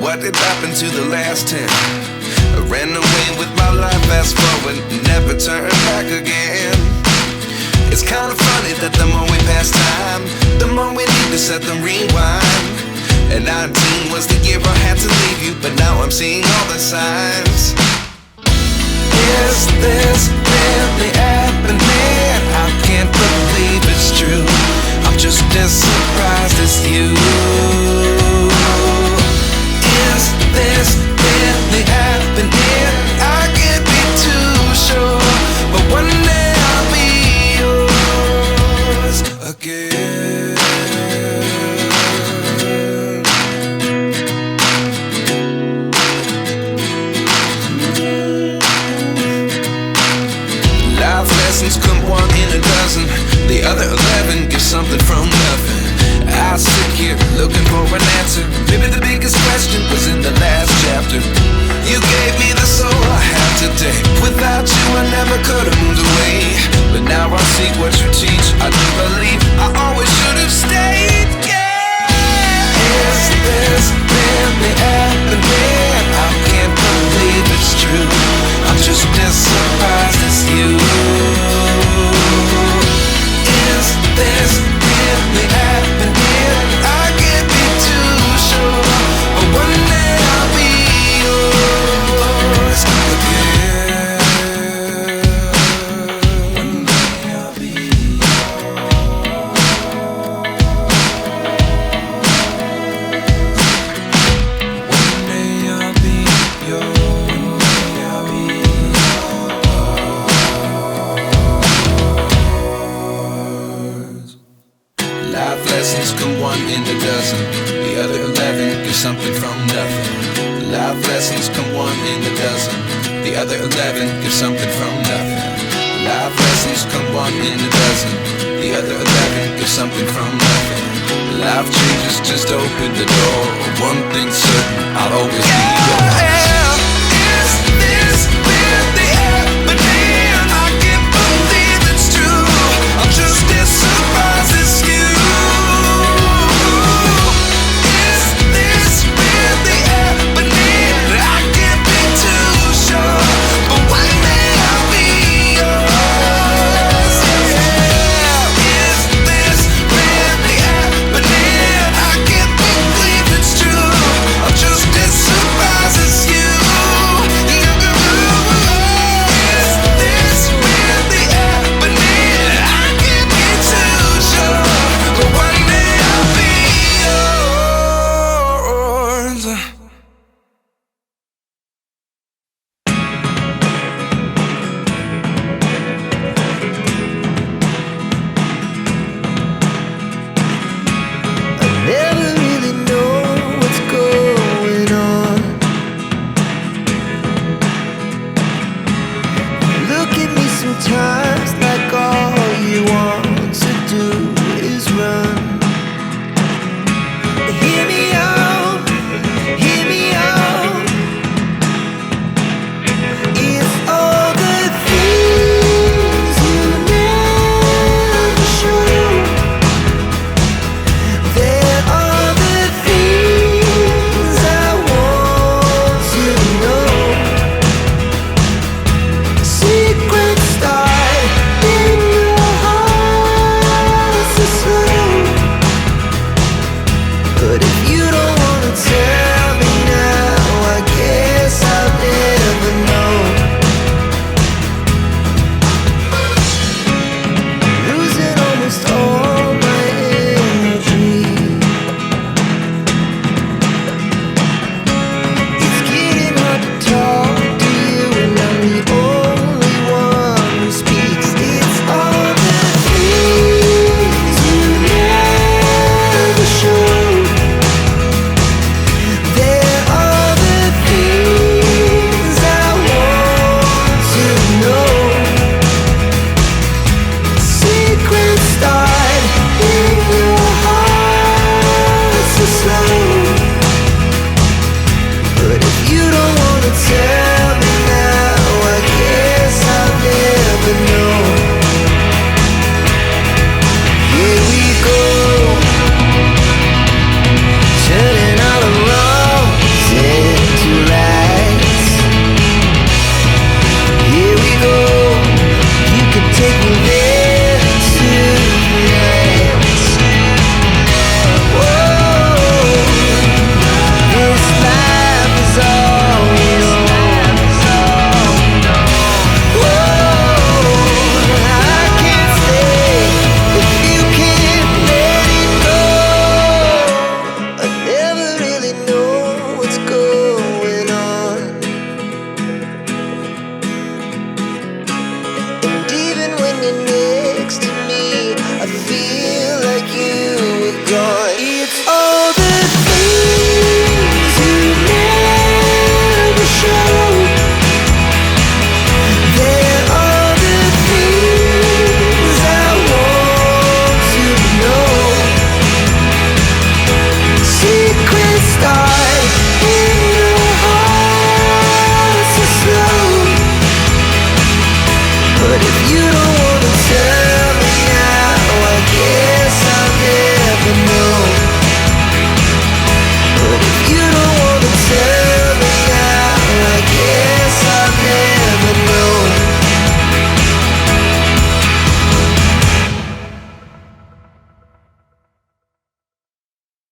what did happen to the last 10? I ran away with my life, fast forward, never turn back again. It's kinda funny that the more we pass time, the more we need to set the rewind. And 19 was the year I had to leave you, but now I'm seeing all the signs. Is this really happening? I can't believe it's true. I'm just as surprised as you. Is this really happening? I can't be too sure, but one day I'll be yours again. Life lessons come one in a dozen. The other 11 give something from nothing. I sit here looking for an answer. Maybe the biggest question was in the last chapter. You gave me the soul I have today. Without you I never could have moved away. But now I see what you teach. I do believe I always should have stayed. Yeah. Is this really happening? I can't believe it's true. I'm just as surprised as you. Is this really happening? I can't be too sure, but one day I'll be yours again. One day I'll be One day I'll be yours. Life lessons come one in a dozen. The other 11 give something from nothing. Life lessons come one in a dozen. The other 11 give something from nothing. Life lessons come one in a dozen. The other 11 give something from nothing. Life changes just open the door. One thing's certain, I'll always be